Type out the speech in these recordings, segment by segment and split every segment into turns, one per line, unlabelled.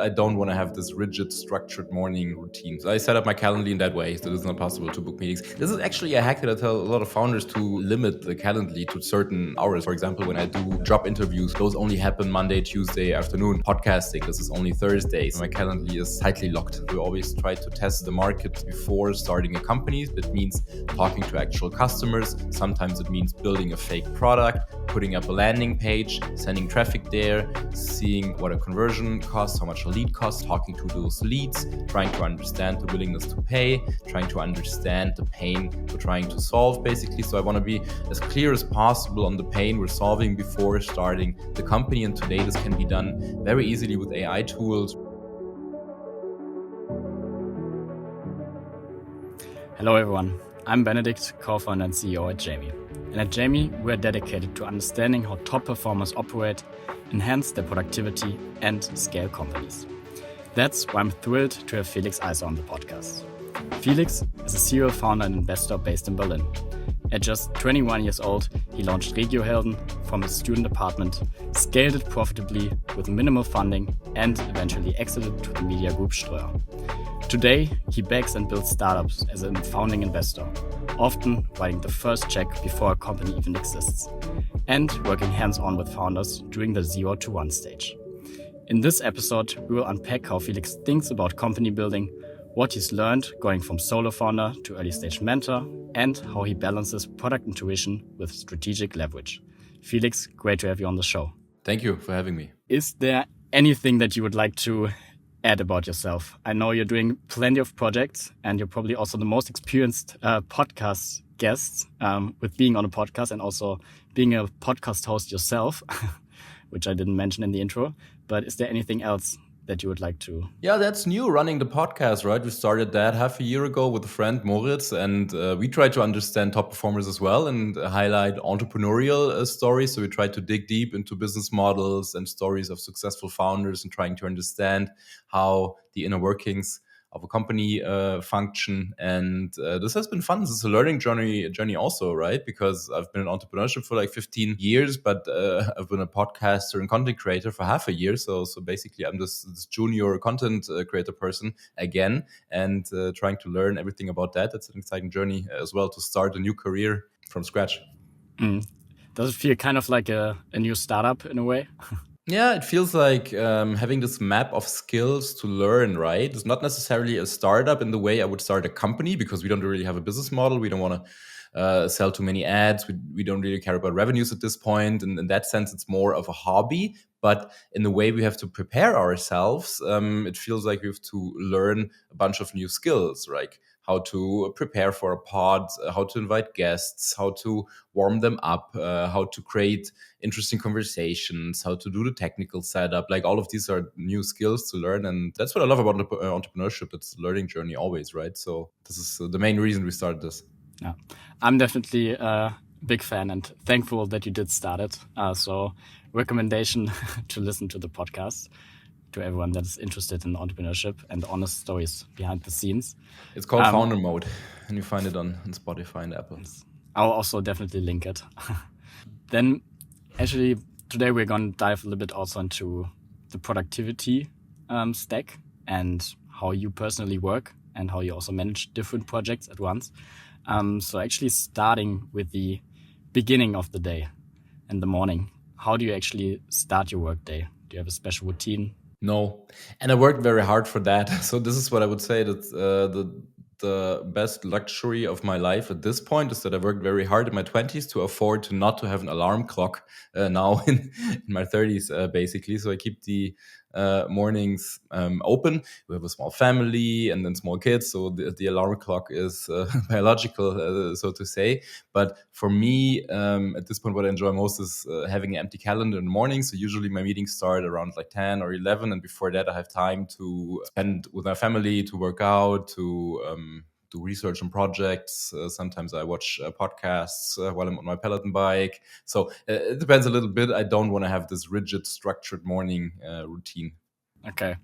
I don't want to have this rigid, structured morning routine. So I set up my Calendly in that way, so it's not possible to book meetings. This is actually a hack that I tell a lot of founders to limit the Calendly to certain hours. For example, when I do job interviews, those only happen Monday, Tuesday afternoon. Podcasting, this is only Thursdays. My Calendly is tightly locked. We always try to test the market before starting a company. That means talking to actual customers. Sometimes it means building a fake product, putting up a landing page, sending traffic there, seeing what a conversion costs, how much a lead costs, talking to those leads, trying to understand the willingness to pay, trying to understand the pain we're trying to solve, basically. So I want to be as clear as possible on the pain we're solving before starting the company. And today this can be done very easily with AI tools.
Hello everyone, I'm Benedikt, co-founder and CEO at Jamie. And at Jamie, we're dedicated to understanding how top performers operate, enhance their productivity, and scale companies. That's why I'm thrilled to have Feliks Eyser on the podcast. Felix is a serial founder and investor based in Berlin. At just 21 years old, he launched RegioHelden from his student apartment, scaled it profitably with minimal funding, and eventually exited to the media group Ströer. Today, he backs and builds startups as a founding investor, often writing the first check before a company even exists, and working hands-on with founders during the 0 to 1 stage. In this episode, we will unpack how Felix thinks about company building, what he's learned going from solo founder to early stage mentor, and how he balances product intuition with strategic leverage. Felix, great to have you on the show.
Thank you for having me.
Is there anything that you would like to add about yourself? I know you're doing plenty of projects and you're probably also the most experienced podcast guest with being on a podcast and also being a podcast host yourself, which I didn't mention in the intro. But is there anything else that you would like to?
Yeah, that's new, running the podcast, right? We started that half a year ago with a friend, Moritz, and we try to understand top performers as well and highlight entrepreneurial stories. So we try to dig deep into business models and stories of successful founders and trying to understand how the inner workings of a company function. And this has been fun. This is a learning journey also, right? Because I've been in entrepreneurship for like 15 years, but I've been a podcaster and content creator for half a year. So basically I'm this junior content creator person again, and trying to learn everything about that. That's an exciting journey as well, to start a new career from scratch.
Does it feel kind of like a new startup in a way?
Yeah, it feels like having this map of skills to learn, right? It's not necessarily a startup in the way I would start a company, because we don't really have a business model. We don't want to sell too many ads. We don't really care about revenues at this point. And in that sense, it's more of a hobby. But in the way we have to prepare ourselves, it feels like we have to learn a bunch of new skills, like how to prepare for a pod, how to invite guests, how to warm them up, how to create interesting conversations, how to do the technical setup. Like, all of these are new skills to learn. And that's what I love about entrepreneurship. It's a learning journey always, right? So this is the main reason we started this.
Yeah, I'm definitely a big fan and thankful that you did start it. So recommendation to listen to the podcast to everyone that's interested in entrepreneurship and honest stories behind the scenes.
It's called Founder Mode, and you find it on Spotify and Apple.
I'll also definitely link it. Then actually today we're going to dive a little bit also into the productivity stack and how you personally work and how you also manage different projects at once. So actually starting with the beginning of the day and the morning, how do you actually start your work day? Do you have a special routine?
No, and I worked very hard for that. So this is what I would say, that the best luxury of my life at this point is that I worked very hard in my 20s to afford to not to have an alarm clock now in my 30s, basically. So I keep the mornings open. We have a small family and then small kids, so the alarm clock is biological, so to say. But for me, at this point, what I enjoy most is having an empty calendar in the morning. So usually my meetings start around like 10 or 11, and before that I have time to spend with my family, to work out, to do research on projects. Sometimes I watch podcasts while I'm on my Peloton bike. So it depends a little bit. I don't want to have this rigid, structured morning routine.
Okay.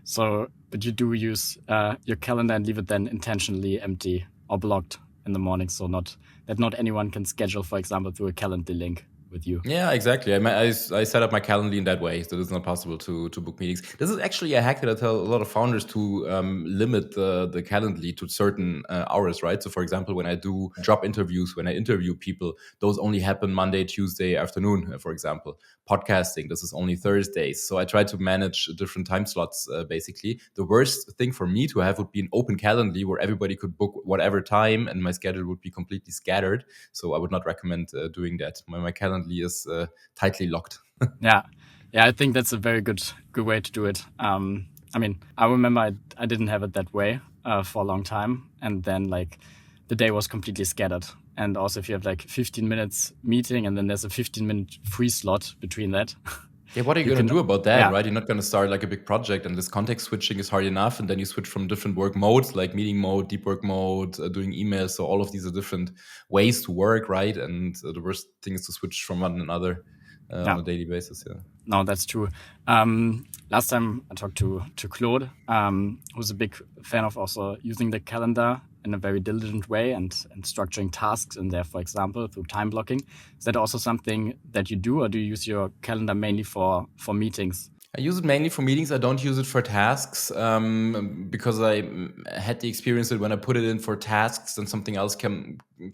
So, but you do use your calendar and leave it then intentionally empty or blocked in the morning, so not anyone can schedule, for example, through a Calendly link with you.
Yeah, exactly. I set up my Calendly in that way, so it's not possible to book meetings. This is actually a hack that I tell a lot of founders to limit the Calendly to certain hours, right? So, for example, when I do job interviews, when I interview people, those only happen Monday, Tuesday afternoon, for example. Podcasting, this is only Thursdays. So I try to manage different time slots, basically. The worst thing for me to have would be an open Calendly where everybody could book whatever time and my schedule would be completely scattered. So I would not recommend doing that. My Calendly is tightly locked.
Yeah, yeah, I think that's a very good way to do it. I mean, I remember I didn't have it that way for a long time, and then like the day was completely scattered. And also, if you have like 15 minutes meeting, and then there's a 15-minute free slot between that.
Yeah, what are you
You
going
can,
to do about that,
yeah,
right? You're not going to start like a big project, and this context switching is hard enough. And then you switch from different work modes, like meeting mode, deep work mode, doing emails. So all of these are different ways to work, right? And the worst thing is to switch from one another
yeah.
on a daily basis. Yeah.
No, that's true. Last time I talked to Claude, who's a big fan of also using the calendar in a very diligent way and structuring tasks in there, for example, through time blocking. Is that also something that you do, or do you use your calendar mainly for meetings?
I use it mainly for meetings. I don't use it for tasks because I had the experience that when I put it in for tasks, then something else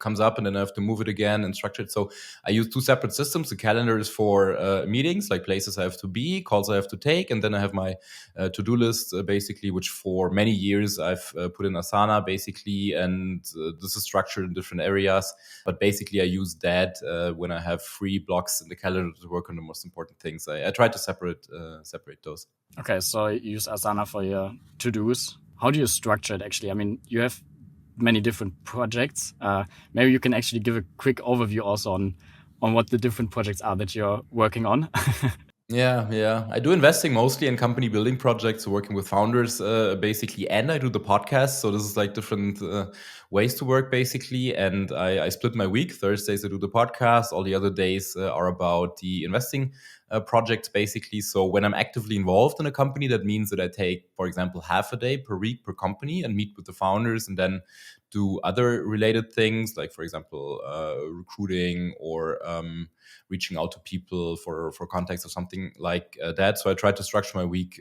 comes up and then I have to move it again and structure it. So I use two separate systems. The calendar is for meetings, like places I have to be, calls I have to take. And then I have my to-do list, basically, which for many years I've put in Asana, basically. And this is structured in different areas. But basically, I use that when I have free blocks in the calendar to work on the most important things. I try to separate those.
Okay, so you use Asana for your to-dos. How do you structure it, actually? I mean, you have many different projects. Maybe you can actually give a quick overview also on what the different projects are that you're working on.
Yeah. I do investing mostly in company building projects, working with founders, basically, and I do the podcast. So this is like different ways to work, basically. And I split my week. Thursdays I do the podcast. All the other days are about the investing projects, basically. So when I'm actively involved in a company, that means that I take, for example, half a day per week per company and meet with the founders, and then do other related things, like, for example, recruiting or reaching out to people for contacts or something like that. So I try to structure my week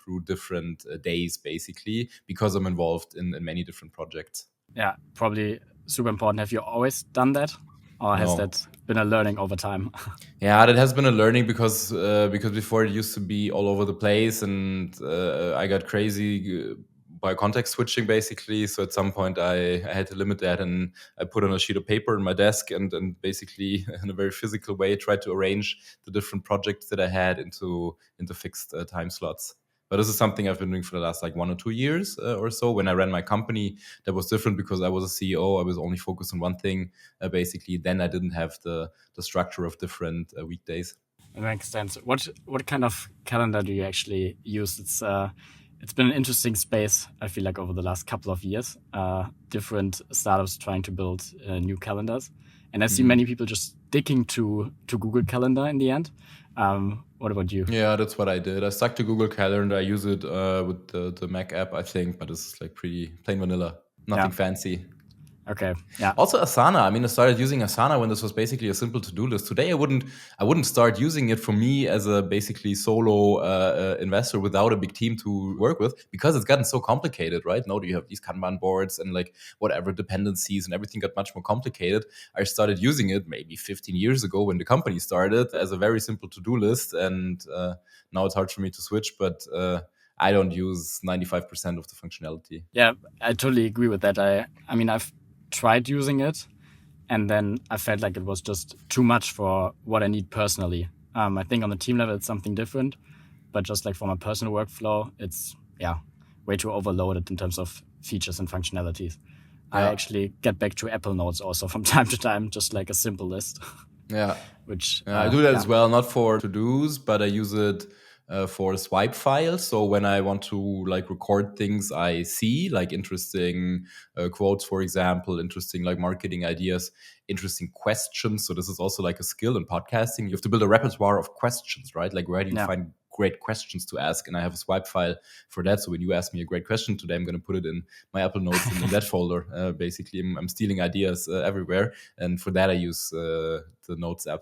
through different days, basically, because I'm involved in many different projects.
Yeah, probably super important. Have you always done that, or has
No.
that been a learning over time?
Yeah, that has been a learning because before it used to be all over the place, and I got crazy by context switching, basically. So at some point I had to limit that, and I put on a sheet of paper in my desk and basically in a very physical way tried to arrange the different projects that I had into fixed time slots. But this is something I've been doing for the last like 1 or 2 years or so. When I ran my company, that was different because I was a CEO. I was only focused on one thing, basically. Then I didn't have the structure of different weekdays.
It makes sense. What kind of calendar do you actually use? It's been an interesting space, I feel like, over the last couple of years. Different startups trying to build new calendars, and I see many people just sticking to Google Calendar in the end. What about you?
Yeah, that's what I did. I stuck to Google Calendar. I use it with the Mac app, I think, but this is like pretty plain vanilla, nothing fancy.
Okay. Yeah.
Also Asana. I mean, I started using Asana when this was basically a simple to-do list. Today, I wouldn't start using it for me as a basically solo investor without a big team to work with, because it's gotten so complicated, right? Now you have these Kanban boards and like whatever dependencies, and everything got much more complicated. I started using it maybe 15 years ago when the company started as a very simple to-do list, and now it's hard for me to switch, but I don't use 95% of the functionality.
Yeah, I totally agree with that. I mean, I've tried using it, and then I felt like it was just too much for what I need personally. I think on the team level it's something different, but just like for my personal workflow, it's way too overloaded in terms of features and functionalities. I actually get back to Apple Notes also from time to time, just like a simple list.
Yeah.
Which
I do that as well, not for to-dos, but I use it for swipe files. So when I want to like record things I see, like interesting quotes, for example, interesting like marketing ideas, interesting questions. So this is also like a skill in podcasting. You have to build a repertoire of questions, right? Like where do you find great questions to ask? And I have a swipe file for that. So when you ask me a great question today, I'm going to put it in my Apple Notes in that folder. Basically, I'm stealing ideas everywhere. And for that, I use the Notes app.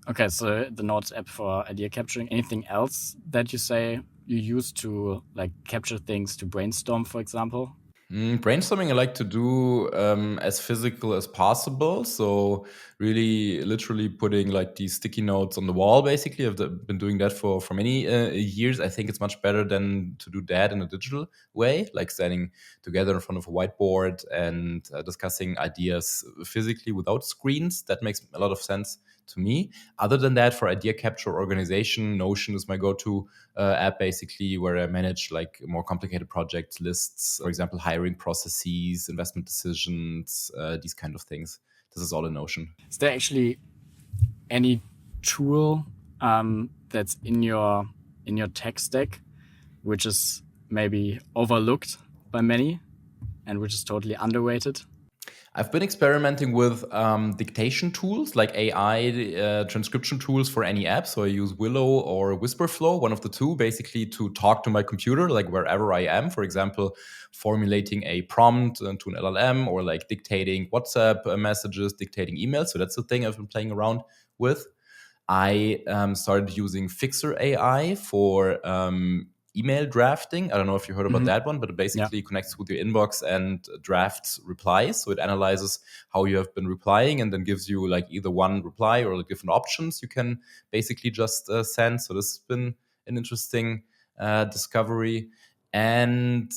Okay, so the Notes app for idea capturing. Anything else that you say you use to like capture things to brainstorm, for example?
Brainstorming I like to do as physical as possible. So really, literally putting like these sticky notes on the wall. Basically, been doing that for many years. I think it's much better than to do that in a digital way, like standing together in front of a whiteboard and discussing ideas physically without screens. That makes a lot of sense to me. Other than that, for idea capture organization, Notion is my go-to app basically, where I manage like more complicated project lists, for example, hiring processes, investment decisions, these kind of things. This is all in Notion.
Is there actually any tool that's in your tech stack which is maybe overlooked by many and which is totally underrated?
I've been experimenting with dictation tools like AI transcription tools for any app. So I use Willow or WhisperFlow, one of the two, basically to talk to my computer, like wherever I am. For example, formulating a prompt to an LLM or like dictating WhatsApp messages, dictating emails. So that's the thing I've been playing around with. I started using Fixer AI for email drafting. I don't know if you heard about that one, but it
Yeah.
basically connects with your inbox and drafts replies. So it analyzes how you have been replying and then gives you like either one reply or like different options you can basically just send. So this has been an interesting discovery. And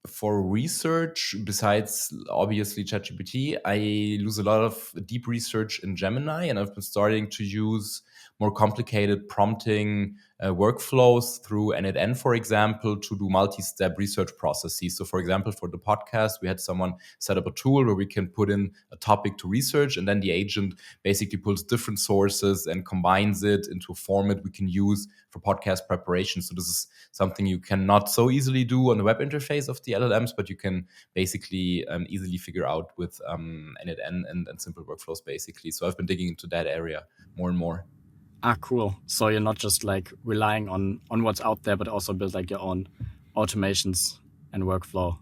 for research, besides obviously ChatGPT, I use a lot of deep research in Gemini, and I've been starting to use more complicated prompting workflows through n8n, for example, to do multi-step research processes. So, for example, for the podcast, we had someone set up a tool where we can put in a topic to research, and then the agent basically pulls different sources and combines it into a format we can use for podcast preparation. So, this is something you cannot so easily do on the web interface of the LLMs, but you can basically easily figure out with n8n and simple workflows, basically. So, I've been digging into that area more and more.
Ah, cool. So you're not just like relying on what's out there, but also build like your own automations and workflow.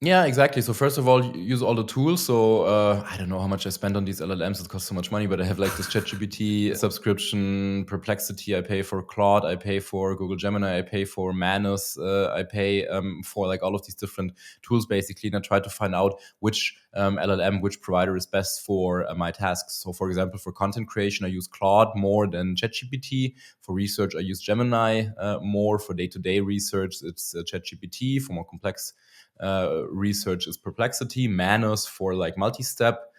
Yeah, exactly. So first of all, use all the tools. So I don't know how much I spend on these LLMs. It costs so much money, but I have like this ChatGPT subscription, Perplexity. I pay for Claude. I pay for Google Gemini. I pay for Manus. I pay for like all of these different tools basically, and I try to find out which LLM, which provider is best for my tasks. So for example, for content creation, I use Claude more than ChatGPT. For research, I use Gemini more. For day-to-day research, it's ChatGPT. For more complex research is Perplexity. Manus for like multi-step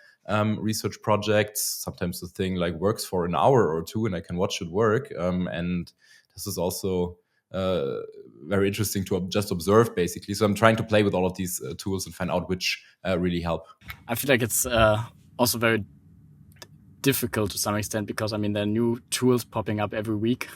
research projects. Sometimes the thing like works for an hour or two and I can watch it work. And this is also very interesting to just observe basically. So I'm trying to play with all of these tools and find out which really help.
I feel like it's also very difficult to some extent because I mean there are new tools popping up every week.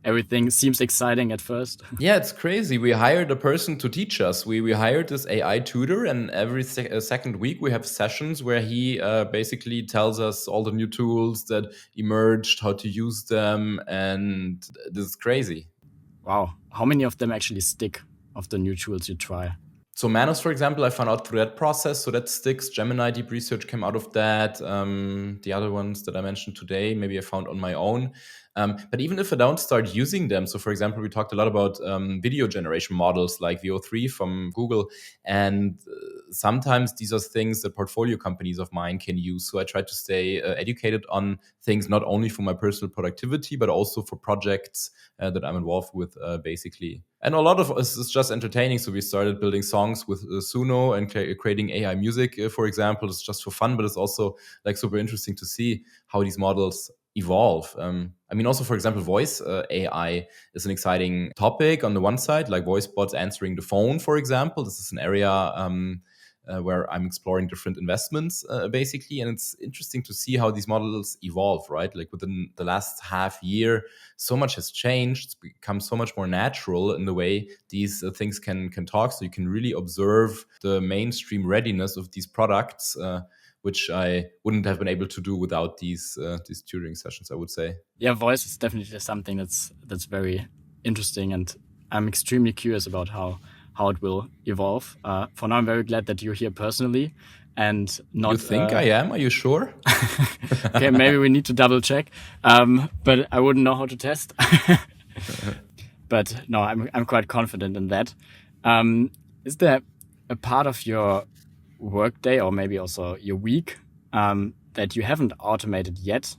Everything seems exciting at first.
Yeah, it's crazy. We hired a person to teach us. We hired this AI tutor, and every second week we have sessions where he basically tells us all the new tools that emerged, how to use them, and this is crazy.
Wow. How many of them actually stick of the new tools you try?
So Manus, for example, I found out through that process. So that sticks. Gemini Deep Research came out of that. The other ones that I mentioned today, maybe I found on my own. But even if I don't start using them, so for example, we talked a lot about video generation models like VO3 from Google. And sometimes these are things that portfolio companies of mine can use. So I try to stay educated on things, not only for my personal productivity, but also for projects that I'm involved with, basically. And a lot of us is just entertaining. So we started building songs with Suno and creating AI music, for example. It's just for fun, but it's also like super interesting to see how these models evolve. I mean, also, for example, voice AI is an exciting topic on the one side, like voice bots answering the phone, for example. This is an area where I'm exploring different investments, basically. And it's interesting to see how these models evolve, right? Like within the last half year, so much has changed. It's become so much more natural in the way these things can talk. So you can really observe the mainstream readiness of these products, which I wouldn't have been able to do without these tutoring sessions, I would say.
Yeah, voice is definitely something that's very interesting, and I'm extremely curious about how it will evolve. For now, I'm very glad that you're here personally, and not.
You think I am? Are you sure?
Okay, maybe we need to double check, but I wouldn't know how to test. But no, I'm quite confident in that. Is there a part of your workday or maybe also your week that you haven't automated yet,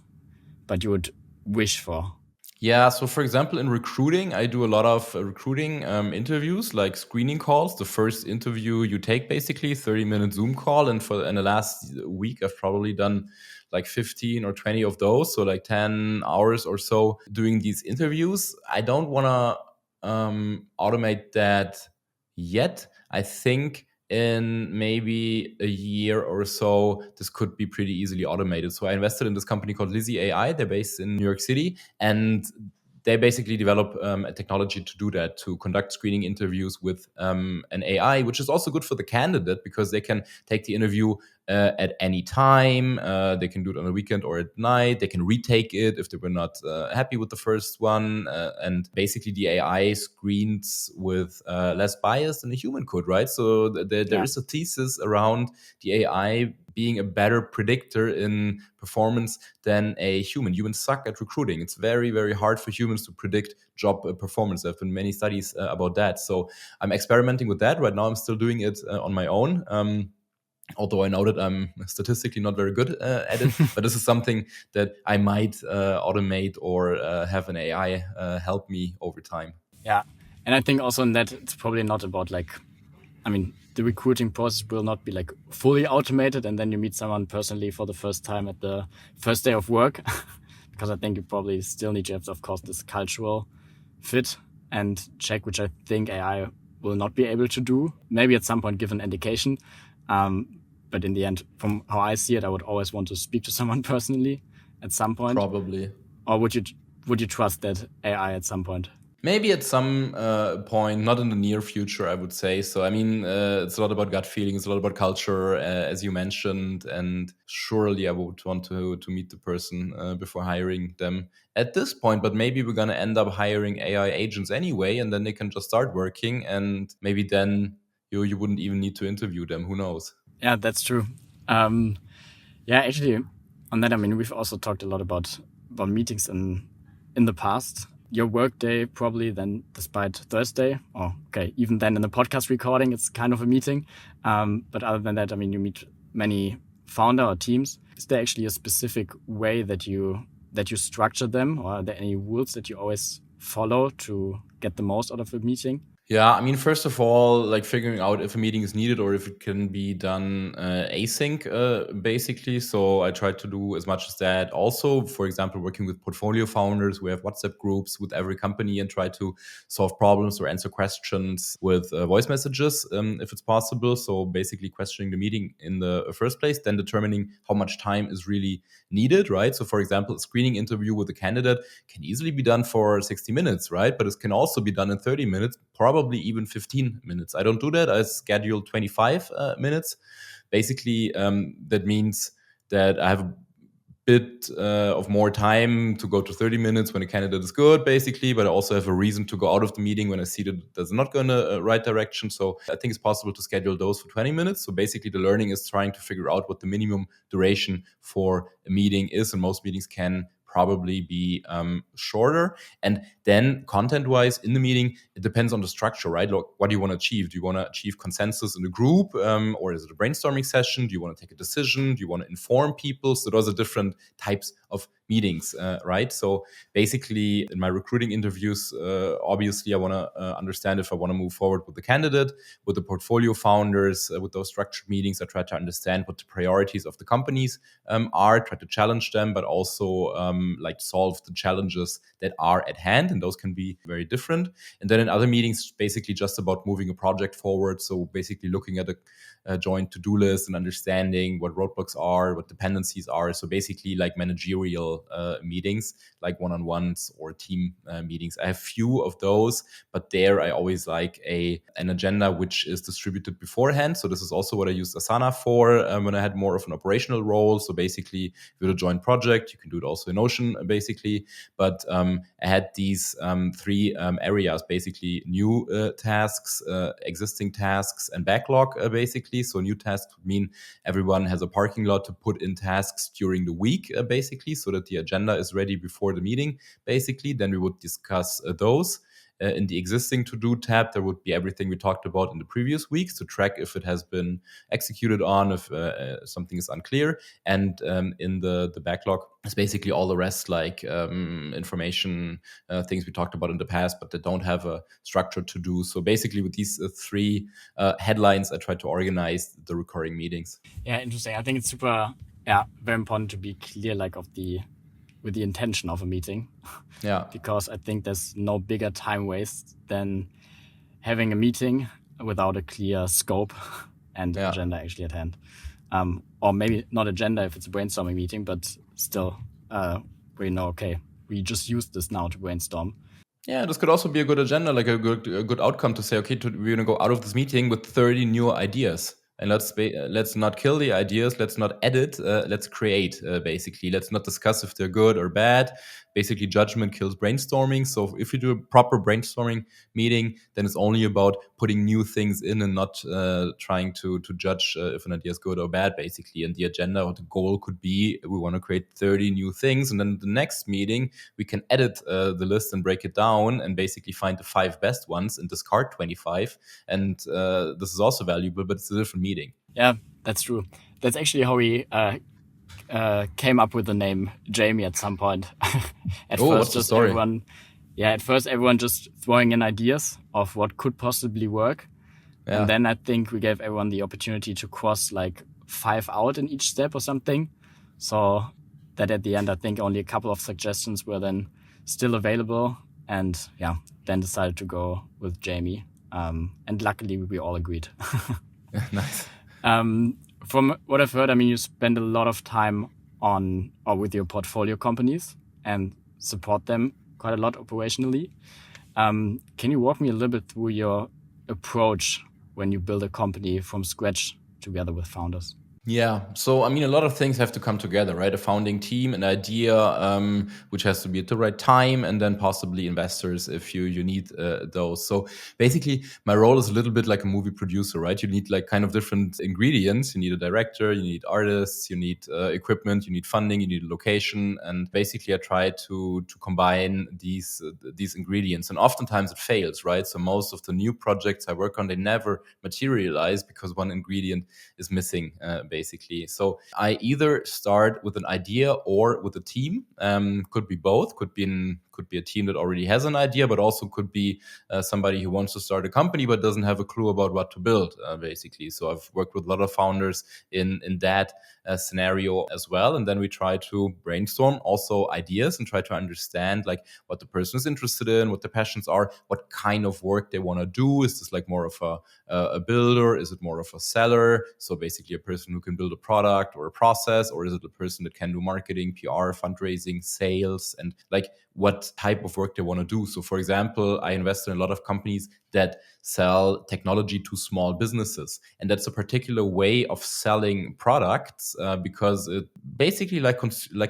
but you would wish for?
Yeah, so for example, in recruiting, I do a lot of recruiting interviews, like screening calls. The first interview you take basically 30-minute Zoom call, and in the last week, I've probably done like 15 or 20 of those, so like 10 hours or so doing these interviews. I don't want to automate that yet. I think in maybe a year or so, this could be pretty easily automated. So I invested in this company called Lizzie AI. They're based in New York City, and they basically develop a technology to do that, to conduct screening interviews with an AI, which is also good for the candidate because they can take the interview at any time. They can do it on a weekend or at night. They can retake it if they were not happy with the first one. And basically, the AI screens with less bias than a human could, right? So there is a thesis around the AI being a better predictor in performance than a human. Humans suck at recruiting. It's very, very hard for humans to predict job performance. There have been many studies about that. So I'm experimenting with that. Right now, I'm still doing it on my own. Although I know that I'm statistically not very good at it, but this is something that I might automate or have an AI help me over time.
Yeah. And I think also in that, it's probably not about the recruiting process will not be like fully automated and then you meet someone personally for the first time at the first day of work. Because I think you probably still need to have, of course, this cultural fit and check, which I think AI will not be able to do. Maybe at some point give an indication. But in the end, from how I see it, I would always want to speak to someone personally at some point.
Probably.
Or would you trust that AI at some point?
Maybe at some point, not in the near future, I would say. So, I mean, it's a lot about gut feeling. It's a lot about culture, as you mentioned. And surely I would want to meet the person before hiring them at this point. But maybe we're going to end up hiring AI agents anyway, and then they can just start working. And maybe then you wouldn't even need to interview them. Who knows?
Yeah, that's true. Actually, on that, I mean, we've also talked a lot about meetings in the past. Your workday probably then, despite Thursday, or okay, even then in the podcast recording, it's kind of a meeting. But other than that, I mean, you meet many founder or teams. Is there actually a specific way that you structure them, or are there any rules that you always follow to get the most out of a meeting?
Yeah, I mean, first of all, like figuring out if a meeting is needed or if it can be done async, basically. So I try to do as much as that. Also, for example, working with portfolio founders, we have WhatsApp groups with every company and try to solve problems or answer questions with voice messages if it's possible. So basically questioning the meeting in the first place, then determining how much time is really needed, right? So for example, a screening interview with a candidate can easily be done for 60 minutes, right? But it can also be done in 30 minutes, probably even 15 minutes. I don't do that. I schedule 25 minutes. Basically, that means that I have a bit of more time to go to 30 minutes when a candidate is good, basically, but I also have a reason to go out of the meeting when I see that that's not going the right direction. So I think it's possible to schedule those for 20 minutes. So basically the learning is trying to figure out what the minimum duration for a meeting is, and most meetings can probably be shorter. And then content-wise in the meeting, it depends on the structure, right? Look, what do you want to achieve? Do you want to achieve consensus in the group, or is it a brainstorming session? Do you want to take a decision? Do you want to inform people? So those are different types of meetings, right? So basically, in my recruiting interviews, obviously, I want to understand if I want to move forward with the candidate, with the portfolio founders, with those structured meetings. I try to understand what the priorities of the companies are, try to challenge them, but also like solve the challenges that are at hand, and those can be very different. And then in other meetings, basically just about moving a project forward. So basically looking at a joint to-do list and understanding what roadblocks are, what dependencies are. So basically like managerial informal meetings, like one-on-ones or team meetings. I have few of those, but there I always like an agenda which is distributed beforehand. So this is also what I used Asana for when I had more of an operational role. So basically, if you had a joint project, you can do it also in Notion, basically. But I had these three areas, basically new tasks, existing tasks, and backlog, basically. So new tasks would mean everyone has a parking lot to put in tasks during the week, basically, so that the agenda is ready before the meeting, basically. Then we would discuss those. In the existing to-do tab, there would be everything we talked about in the previous weeks to track if it has been executed on, if something is unclear. And in the backlog is basically all the rest, like information, things we talked about in the past, but that don't have a structure to do. So basically with these three headlines, I try to organize the recurring meetings.
Yeah, interesting. I think it's super, very important to be clear, like with the intention of a meeting.
Yeah.
Because I think there's no bigger time waste than having a meeting without a clear scope and agenda actually at hand. Or maybe not agenda if it's a brainstorming meeting, but still we know, okay, we just use this now to brainstorm.
Yeah, this could also be a good agenda, like a good outcome to say, okay, we're gonna go out of this meeting with 30 new ideas. And let's not kill the ideas. Let's not edit. Let's create, basically. Let's not discuss if they're good or bad. Basically, judgment kills brainstorming. So if you do a proper brainstorming meeting, then it's only about putting new things in and not trying to judge if an idea is good or bad, basically. And the agenda or the goal could be we want to create 30 new things. And then the next meeting, we can edit the list and break it down and basically find the 5 best ones and discard 25. And this is also valuable, but it's a different meeting.
Yeah, that's true. That's actually how we came up with the name Jamie at some point. At first, just everyone, at first everyone just throwing in ideas of what could possibly work. Yeah. And then I think we gave everyone the opportunity to cross like 5 out in each step or something. So that at the end, I think only a couple of suggestions were then still available. And then decided to go with Jamie. And luckily we all agreed.
Nice.
From what I've heard, I mean, you spend a lot of time on or with your portfolio companies and support them quite a lot operationally. Can you walk me a little bit through your approach when you build a company from scratch together with founders?
Yeah. So, I mean, a lot of things have to come together, right? A founding team, an idea, which has to be at the right time, and then possibly investors if you need those. So basically, my role is a little bit like a movie producer, right? You need like kind of different ingredients. You need a director, you need artists, you need equipment, you need funding, you need a location. And basically, I try to combine these ingredients. And oftentimes it fails, right? So most of the new projects I work on, they never materialize because one ingredient is missing, basically. So I either start with an idea or with a team. Could be both. Could be a team that already has an idea, but also could be somebody who wants to start a company but doesn't have a clue about what to build, basically. So I've worked with a lot of founders in that scenario as well. And then we try to brainstorm also ideas and try to understand like what the person is interested in, what the passions are, what kind of work they want to do. Is this like more of a builder? Is it more of a seller? So basically a person who can build a product or a process, or is it a person that can do marketing, PR, fundraising, sales, and like what type of work they want to do. So for example, I invest in a lot of companies that sell technology to small businesses. And that's a particular way of selling products because it basically like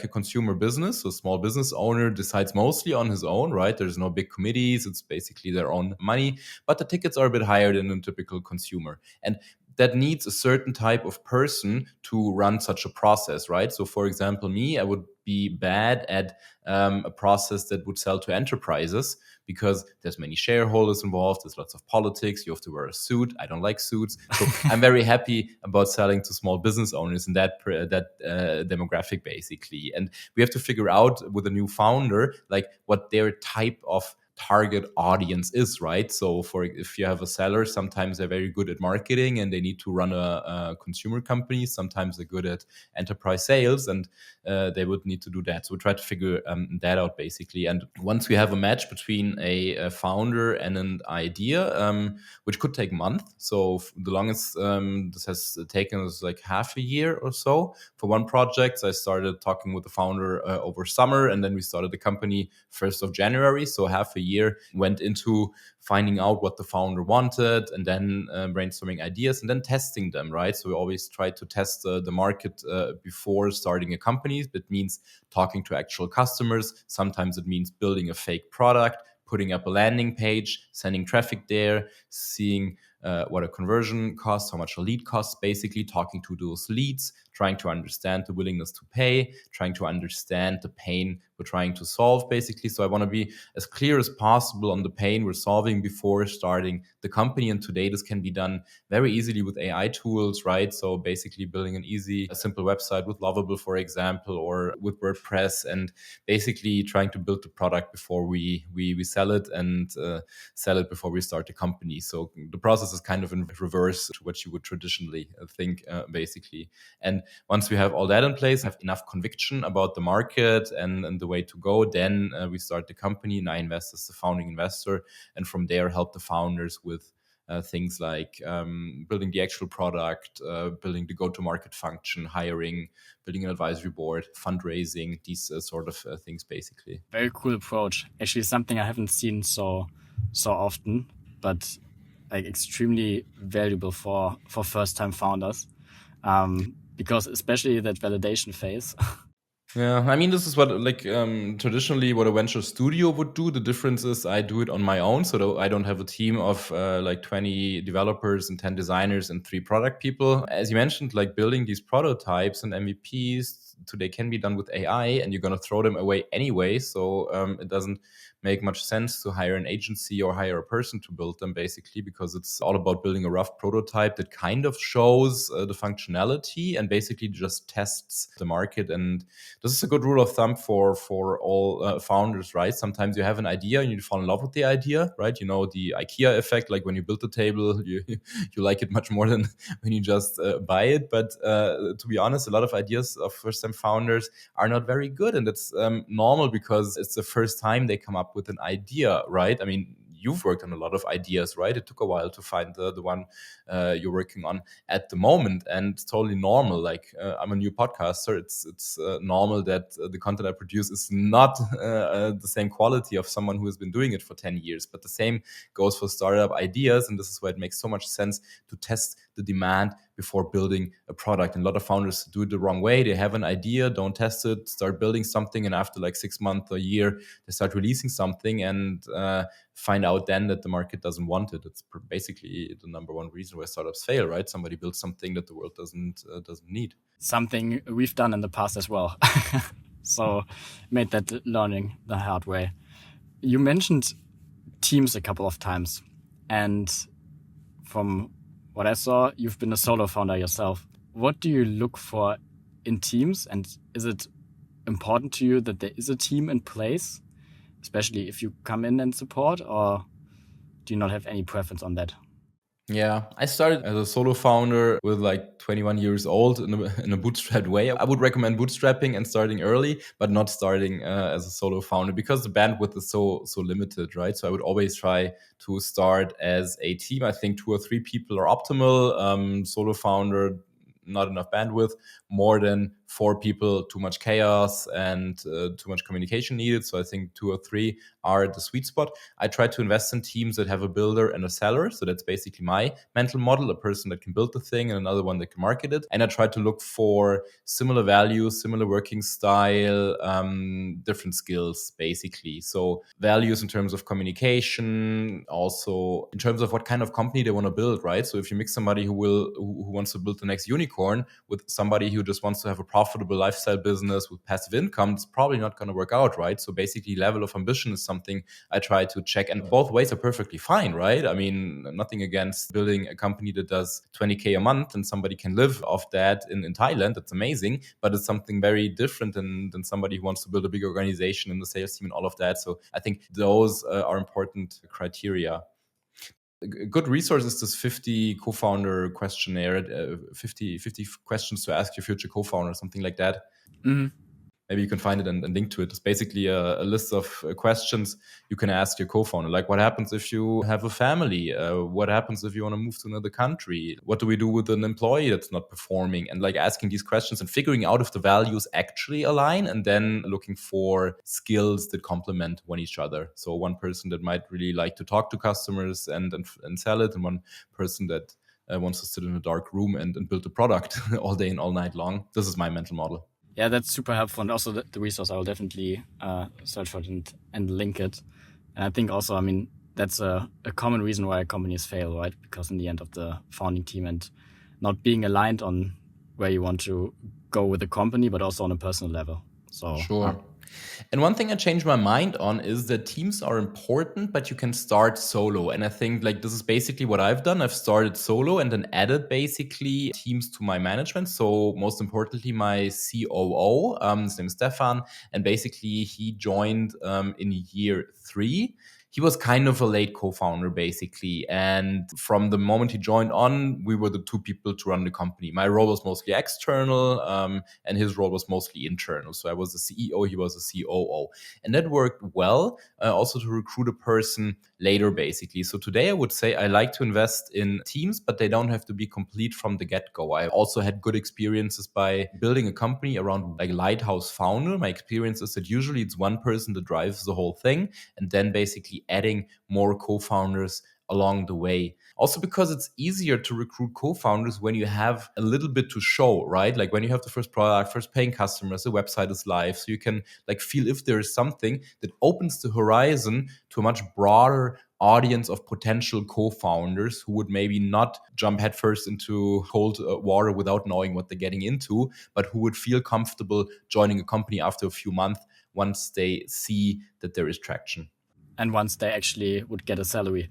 a consumer business. So small business owner decides mostly on his own, right? There's no big committees. It's basically their own money, but the tickets are a bit higher than a typical consumer. And that needs a certain type of person to run such a process, right? So for example, me, I would be bad at a process that would sell to enterprises because there's many shareholders involved. There's lots of politics. You have to wear a suit. I don't like suits. So I'm very happy about selling to small business owners in that demographic, basically. And we have to figure out with a new founder, like what their type of target audience is, right? So if you have a seller, sometimes they're very good at marketing and they need to run a consumer company. Sometimes they're good at enterprise sales, and they would need to do that. So we try to figure that out basically. And once we have a match between a founder and an idea, which could take months. So the longest this has taken is like half a year or so for one project. I started talking with the founder over summer, and then we started the company 1st of January. So half a year went into finding out what the founder wanted, and then brainstorming ideas, and then testing them, right? So we always try to test the market before starting a company. That means talking to actual customers. Sometimes it means building a fake product, putting up a landing page, sending traffic there, seeing what a conversion costs, how much a lead costs, basically talking to those leads, trying to understand the willingness to pay, trying to understand the pain we're trying to solve, basically. So I want to be as clear as possible on the pain we're solving before starting the company. And today this can be done very easily with AI tools, right? So basically building a simple website with Lovable, for example, or with WordPress, and basically trying to build the product before we sell it, and sell it before we start the company. So the process is kind of in reverse to what you would traditionally think, basically. And once we have all that in place, have enough conviction about the market and the way to go, then we start the company, and I invest as the founding investor, and from there help the founders with things like building the actual product, building the go-to-market function, hiring, building an advisory board, fundraising, these sort of things, basically.
Very cool approach. Actually, something I haven't seen so often, but like extremely valuable for first-time founders, because especially that validation phase.
Yeah, I mean, this is what traditionally what a venture studio would do. The difference is I do it on my own, so I don't have a team of 20 developers and 10 designers and 3 product people. As you mentioned, like building these prototypes and MVPs today can be done with AI, and you're going to throw them away anyway. So it doesn't make much sense to hire an agency or hire a person to build them, basically, because it's all about building a rough prototype that kind of shows the functionality and basically just tests the market. And this is a good rule of thumb for all founders, right? Sometimes you have an idea and you fall in love with the idea, right? You know, the IKEA effect, like when you build the table, you like it much more than when you just buy it. But to be honest, a lot of ideas of first-time founders are not very good, and it's normal because it's the first time they come up with an idea, right? I mean, you've worked on a lot of ideas, right? It took a while to find the one you're working on at the moment, and it's totally normal. Like I'm a new podcaster. It's normal that the content I produce is not the same quality of someone who has been doing it for 10 years. But the same goes for startup ideas, and this is why it makes so much sense to test the demand before building a product. And a lot of founders do it the wrong way. They have an idea, don't test it, start building something, and after like 6 months, a year, they start releasing something and find out then that the market doesn't want it. It's basically the number one reason why startups fail, right? Somebody builds something that the world doesn't need.
Something we've done in the past as well. So made that learning the hard way. You mentioned teams a couple of times, and from what I saw, you've been a solo founder yourself. What do you look for in teams, and is it important to you that there is a team in place, especially if you come in and support, or do you not have any preference on that?
Yeah, I started as a solo founder with like 21 years old in a bootstrapped way. I would recommend bootstrapping and starting early, but not starting as a solo founder because the bandwidth is so limited, right? So I would always try to start as a team. I think 2 or 3 people are optimal. Solo founder, not enough bandwidth. More than 4 people, too much chaos and too much communication needed. So I think 2 or 3 are the sweet spot. I try to invest in teams that have a builder and a seller. So that's basically my mental model, a person that can build the thing and another one that can market it. And I try to look for similar values, similar working style, different skills, basically. So values in terms of communication, also in terms of what kind of company they want to build, right? So if you mix somebody who wants to build the next unicorn with somebody who just wants to have a product profitable lifestyle business with passive income, it's probably not going to work out, right? So basically, level of ambition is something I try to check, and both ways are perfectly fine, right? I mean, nothing against building a company that does 20K a month and somebody can live off that in Thailand. That's amazing, but it's something very different than somebody who wants to build a big organization and the sales team and all of that. So I think those are important criteria. A good resource is this 50 co-founder questionnaire, 50 questions to ask your future co-founder, something like that.
Mm-hmm.
Maybe you can find it and link to it. It's basically a list of questions you can ask your co-founder. Like, what happens if you have a family? What happens if you want to move to another country? What do we do with an employee that's not performing? And like asking these questions and figuring out if the values actually align, and then looking for skills that complement one each other. So one person that might really like to talk to customers and sell it, and one person that wants to sit in a dark room and build a product all day and all night long. This is my mental model.
Yeah, that's super helpful. And also the resource, I will definitely search for it and link it. And I think also, I mean, that's a common reason why companies fail, right? Because in the end of the founding team and not being aligned on where you want to go with the company, but also on a personal level. So
sure. And one thing I changed my mind on is that teams are important, but you can start solo. And I think like this is basically what I've done. I've started solo and then added basically teams to my management. So most importantly, my COO, his name is Stefan, and basically he joined in year 3. He was kind of a late co-founder basically, and from the moment he joined on, we were the 2 people to run the company. My role was mostly external, and his role was mostly internal. So I was the CEO, he was the COO, and that worked well. Also to recruit a person later basically. So today I would say I like to invest in teams, but they don't have to be complete from the get-go. I also had good experiences by building a company around like lighthouse founder. My experience is that usually it's one person that drives the whole thing, and then basically adding more co-founders along the way. Also because it's easier to recruit co-founders when you have a little bit to show, right? Like when you have the first product, first paying customers, the website is live, so you can like feel if there is something that opens the horizon to a much broader audience of potential co-founders who would maybe not jump headfirst into cold water without knowing what they're getting into, but who would feel comfortable joining a company after a few months once they see that there is traction.
And once they actually would get a salary,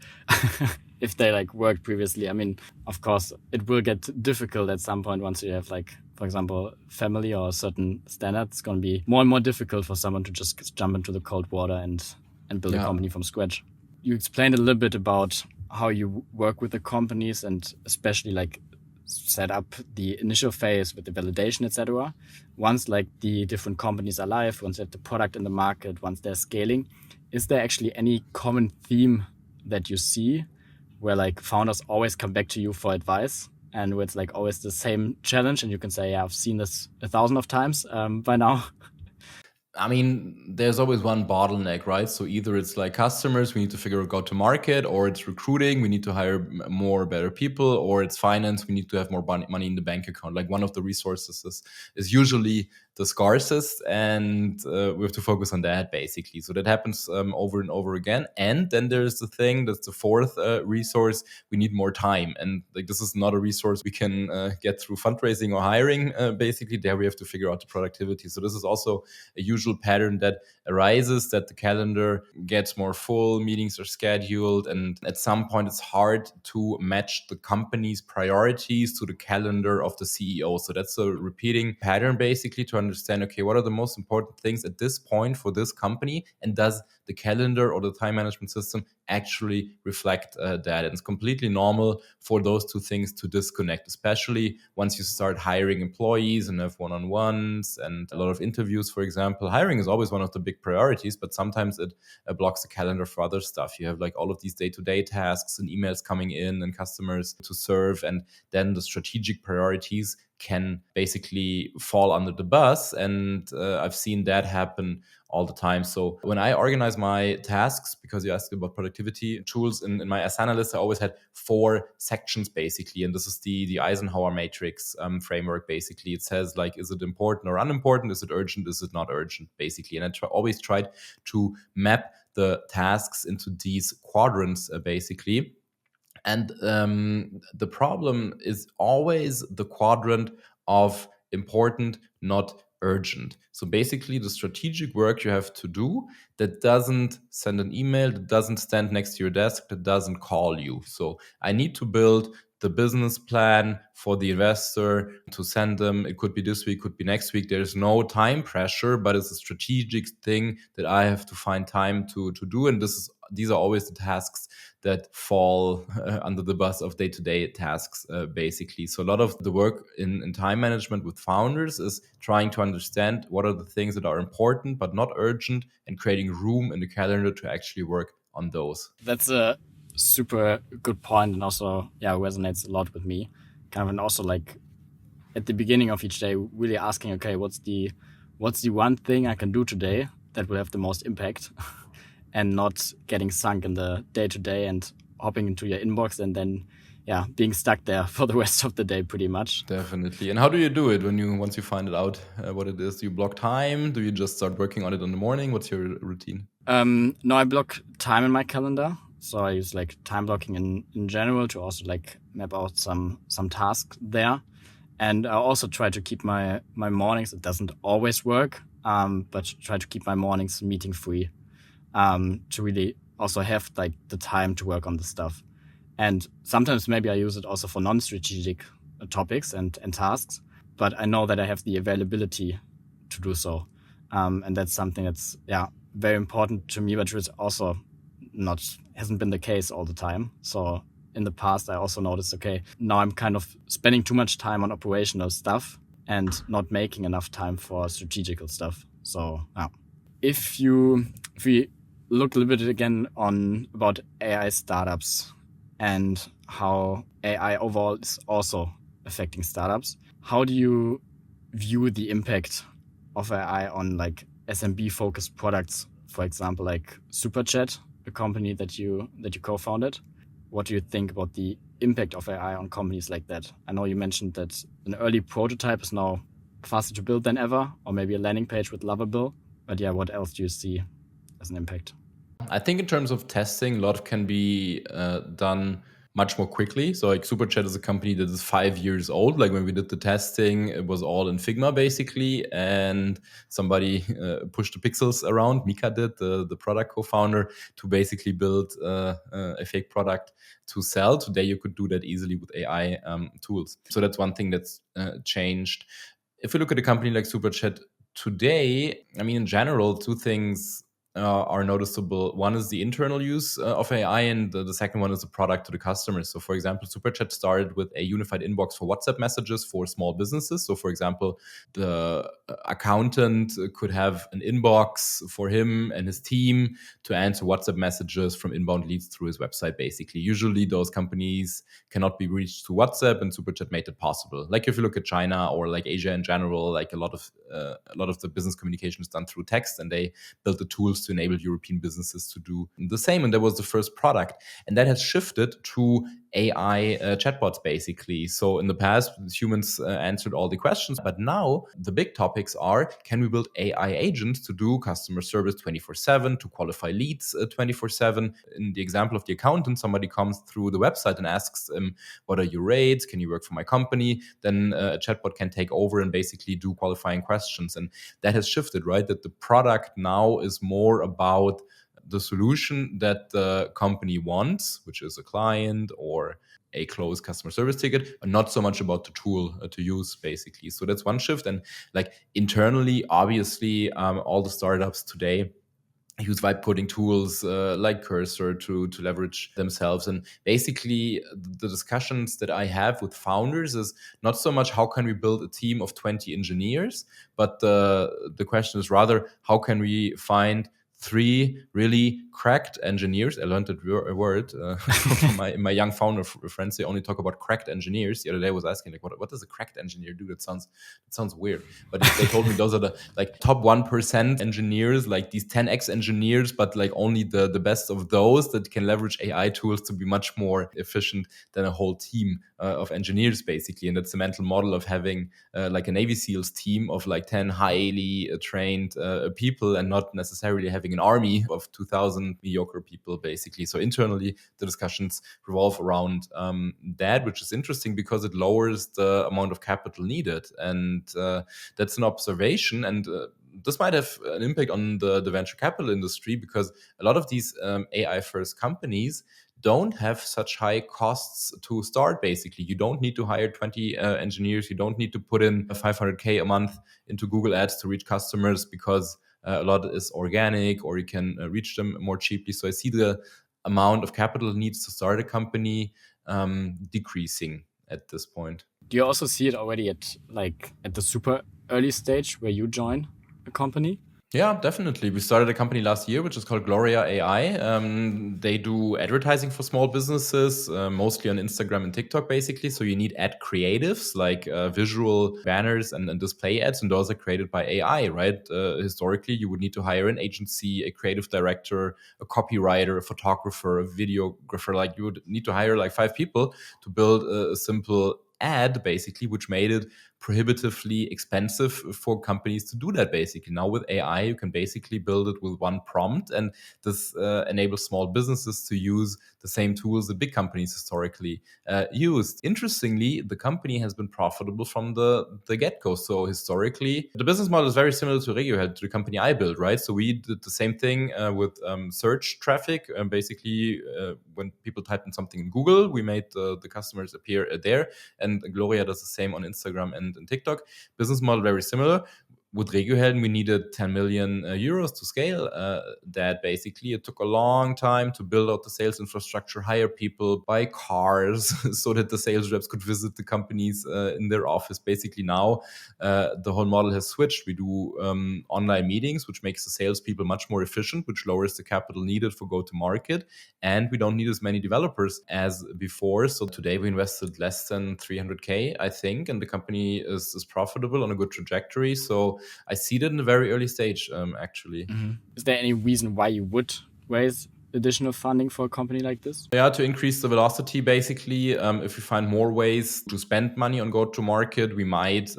if they like worked previously. I mean, of course, it will get difficult at some point once you have like, for example, family or a certain standard. It's going to be more and more difficult for someone to just jump into the cold water and build a company from scratch. You explained a little bit about how you work with the companies and especially like set up the initial phase with the validation, etc. Once like the different companies are live, once you have the product in the market, once they're scaling, is there actually any common theme that you see where like founders always come back to you for advice and where it's like always the same challenge and you can say, yeah, I've seen this 1,000 times by now?
I mean, there's always one bottleneck, right? So either it's like customers, we need to figure out go to market, or it's recruiting, we need to hire more better people, or it's finance, we need to have more money in the bank account. Like one of the resources is usually the scarcest, and we have to focus on that basically. So that happens over and over again. And then there's the thing that's the fourth resource: we need more time. And like this is not a resource we can get through fundraising or hiring. Basically, there we have to figure out the productivity. So this is also a usual pattern that arises, that the calendar gets more full, meetings are scheduled, and at some point it's hard to match the company's priorities to the calendar of the CEO. So that's a repeating pattern basically to understand, okay, what are the most important things at this point for this company, and does the calendar or the time management system actually reflect that? And it's completely normal for those two things to disconnect, especially once you start hiring employees and have one-on-ones and a lot of interviews, for example. Hiring is always one of the big priorities, but sometimes it blocks the calendar for other stuff. You have like all of these day-to-day tasks and emails coming in and customers to serve, and then the strategic priorities can basically fall under the bus. And I've seen that happen all the time. So when I organize my tasks, because you asked about productivity tools, in my Asana list, I always had 4 sections basically. And this is the Eisenhower matrix framework basically. It says like, is it important or unimportant? Is it urgent? Is it not urgent? Basically. And I always tried to map the tasks into these quadrants basically. And the problem is always the quadrant of important, not urgent. So basically the strategic work you have to do that doesn't send an email, that doesn't stand next to your desk, that doesn't call you. So I need to build the business plan for the investor to send them. It could be this week, could be next week. There's no time pressure, but it's a strategic thing that I have to find time to do. And these are always the tasks that fall under the bus of day-to-day tasks, basically. So a lot of the work in time management with founders is trying to understand what are the things that are important but not urgent, and creating room in the calendar to actually work on those.
That's a super good point, and also resonates a lot with me. And also like at the beginning of each day, really asking, okay, what's the one thing I can do today that will have the most impact, and not getting sunk in the day to day and hopping into your inbox and then being stuck there for the rest of the day pretty much.
Definitely. And how do you do it once you find it out what it is? Do you block time? Do you just start working on it in the morning? What's your routine?
No, I block time in my calendar. So I use like time blocking in general to also like map out some tasks there. And I also try to keep my mornings, it doesn't always work, but try to keep my mornings meeting free, to really also have like the time to work on the stuff. And sometimes maybe I use it also for non-strategic topics and tasks, but I know that I have the availability to do so. And that's something that's very important to me, but it's also hasn't been the case all the time. So in the past, I also noticed, okay, now I'm kind of spending too much time on operational stuff and not making enough time for strategical stuff. So if we look a little bit again about AI startups and how AI overall is also affecting startups, how do you view the impact of AI on like SMB focused products, for example, like SuperChat, a company that you co-founded? What do you think about the impact of AI on companies like that? I know you mentioned that an early prototype is now faster to build than ever, or maybe a landing page with Lovable. But what else do you see as an impact?
I think in terms of testing, a lot can be done much more quickly. So like SuperChat is a company that is 5 years old. Like when we did the testing, it was all in Figma basically, and somebody pushed the pixels around. Mika did, the product co-founder, to basically build a fake product to sell. Today you could do that easily with AI tools. So that's one thing that's changed. If we look at a company like SuperChat today, I mean, in general, two things are noticeable. One is the internal use of AI, and the second one is the product to the customers. So, for example, SuperChat started with a unified inbox for WhatsApp messages for small businesses. So, for example, the accountant could have an inbox for him and his team to answer WhatsApp messages from inbound leads through his website, basically. Usually, those companies cannot be reached through WhatsApp, and SuperChat made it possible. Like if you look at China or like Asia in general, like a lot of the business communication is done through text, and they built the tools to enable European businesses to do the same. And that was the first product. And that has shifted to AI chatbots, basically. So in the past, humans answered all the questions. But now the big topics are, can we build AI agents to do customer service 24/7, to qualify leads 24/7? In the example of the accountant, somebody comes through the website and asks, what are your rates? Can you work for my company? Then a chatbot can take over and basically do qualifying questions. And that has shifted, right? That the product now is more about the solution that the company wants, which is a client or a closed customer service ticket, and not so much about the tool to use, basically. So that's one shift. And like internally, obviously, all the startups today use vibe coding tools like Cursor to leverage themselves. And basically, the discussions that I have with founders is not so much how can we build a team of 20 engineers, but the question is rather how can we find 3 really cracked engineers. I learned that word from my young founder friends. They only talk about cracked engineers. The other day I was asking, like, what does a cracked engineer do? That sounds weird. But they told me those are the like top 1% engineers, like these 10x engineers, but like only the best of those that can leverage AI tools to be much more efficient than a whole team of engineers, basically. And that's the mental model of having like a Navy SEALs team of like 10 highly trained people, and not necessarily having having an army of 2,000 mediocre people, basically. So internally, the discussions revolve around that, which is interesting because it lowers the amount of capital needed. And that's an observation. And this might have an impact on the venture capital industry, because a lot of these AI first companies don't have such high costs to start. Basically, you don't need to hire 20 engineers. You don't need to put in 500K a month into Google Ads to reach customers, because a lot is organic, or you can reach them more cheaply. So I see the amount of capital needs to start a company decreasing at this point.
Do you also see it already at the super early stage where you join a company?
Yeah, definitely. We started a company last year, which is called Gloria AI. They do advertising for small businesses, mostly on Instagram and TikTok, basically. So you need ad creatives like visual banners and display ads, and those are created by AI, right? Historically, you would need to hire an agency, a creative director, a copywriter, a photographer, a videographer. Like you would need to hire like 5 people to build a simple ad, basically, which made it prohibitively expensive for companies to do that. Basically, now with AI, you can basically build it with one prompt, and this enables small businesses to use the same tools that big companies historically used. Interestingly, the company has been profitable from the get-go. So historically, the business model is very similar to RegioHelden, to the company I built, right? So we did the same thing with search traffic. Basically, when people typed in something in Google, we made the customers appear there, and Gloria does the same on Instagram and TikTok. Business model very similar. With RegioHelden, we needed 10 million euros to scale that. Basically, it took a long time to build out the sales infrastructure, hire people, buy cars so that the sales reps could visit the companies in their office. Basically, now the whole model has switched. We do online meetings, which makes the salespeople much more efficient, which lowers the capital needed for go-to-market. And we don't need as many developers as before. So today we invested less than 300K, I think, and the company is profitable, on a good trajectory. So I see that in a very early stage, actually.
Mm-hmm. Is there any reason why you would raise additional funding for a company like this?
Yeah, to increase the velocity, basically. If we find more ways to spend money on go-to-market, we might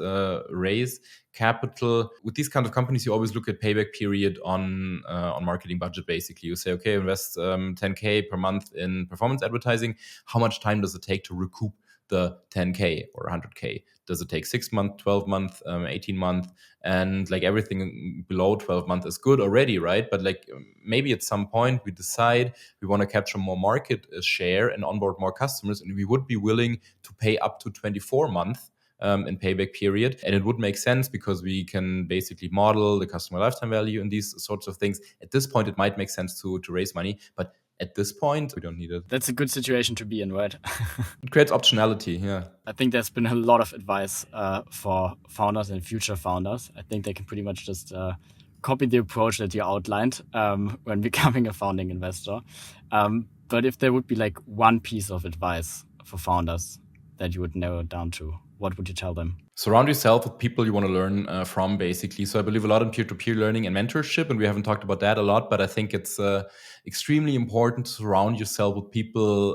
raise capital. With these kind of companies, you always look at payback period on marketing budget. Basically, you say, okay, invest 10K per month in performance advertising. How much time does it take to recoup the 10K or 100K? Does it take 6 months, 12 months, 18 months? And like everything below 12 months is good already, right? But like maybe at some point we decide we want to capture more market share and onboard more customers, and we would be willing to pay up to 24 months in payback period. And it would make sense because we can basically model the customer lifetime value and these sorts of things. At this point, it might make sense to raise money, but at this point, we don't need it.
That's a good situation to be in, right?
It creates optionality, yeah.
I think there's been a lot of advice for founders and future founders. I think they can pretty much just copy the approach that you outlined when becoming a founding investor. But if there would be like one piece of advice for founders that you would narrow it down to, what would you tell them?
Surround yourself with people you want to learn from, basically. So I believe a lot in peer-to-peer learning and mentorship, and we haven't talked about that a lot, but I think it's extremely important to surround yourself with people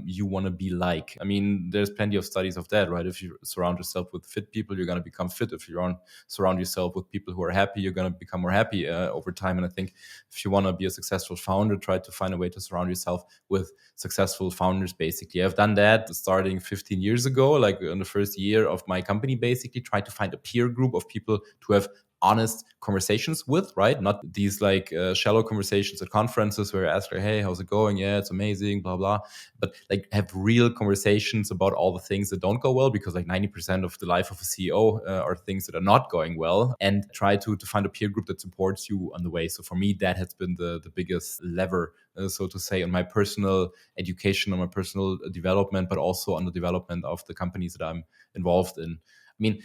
you want to be like. I mean, there's plenty of studies of that, right? If you surround yourself with fit people, you're going to become fit. If you surround yourself with people who are happy, you're going to become more happy over time. And I think if you want to be a successful founder, try to find a way to surround yourself with successful founders, basically. I've done that starting 15 years ago, like in the first year of my company, basically try to find a peer group of people to have honest conversations with, right? Not these like shallow conversations at conferences where you ask, like, hey, how's it going? Yeah, it's amazing, blah, blah. But like have real conversations about all the things that don't go well, because like 90% of the life of a CEO are things that are not going well, and try to find a peer group that supports you on the way. So for me, that has been the biggest lever, so to say, on my personal education, on my personal development, but also on the development of the companies that I'm involved in. I mean,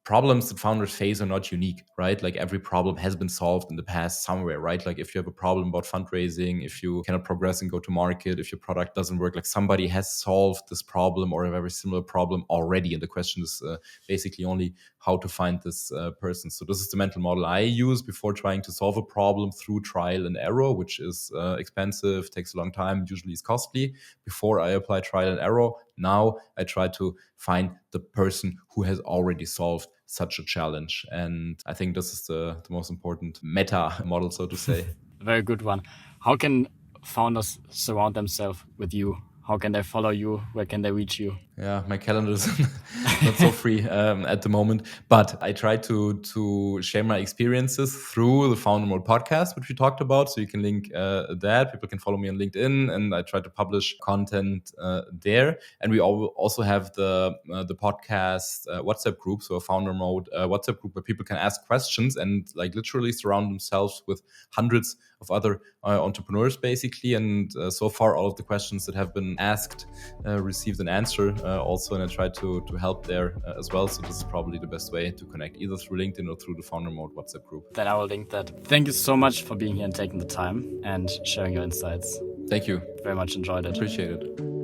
problems that founders face are not unique, right? Like every problem has been solved in the past somewhere, right? Like if you have a problem about fundraising, if you cannot progress and go to market, if your product doesn't work, like somebody has solved this problem or a very similar problem already. And the question is basically only how to find this person. So this is the mental model I use before trying to solve a problem through trial and error, which is expensive, takes a long time, usually is costly. Before I apply trial and error, now I try to find the person who has already solved such a challenge. And I think this is the most important meta model, so to say.
very good one. How can founders surround themselves with you? How can they follow you? Where can they reach you?
Yeah, my calendar is not so free at the moment, but I try to share my experiences through the Founder Mode podcast, which we talked about. So you can link that. People can follow me on LinkedIn, and I try to publish content there. And we also have the podcast WhatsApp group, so a Founder Mode WhatsApp group where people can ask questions and like literally surround themselves with hundreds of other entrepreneurs, basically. And so far, all of the questions that have been asked received an answer also, and I try to help there as well. So this is probably the best way to connect, either through LinkedIn or through the Founder Mode WhatsApp group.
Then I will link that. Thank you so much for being here and taking the time and sharing your insights.
Thank you.
Very much enjoyed it.
Appreciate it.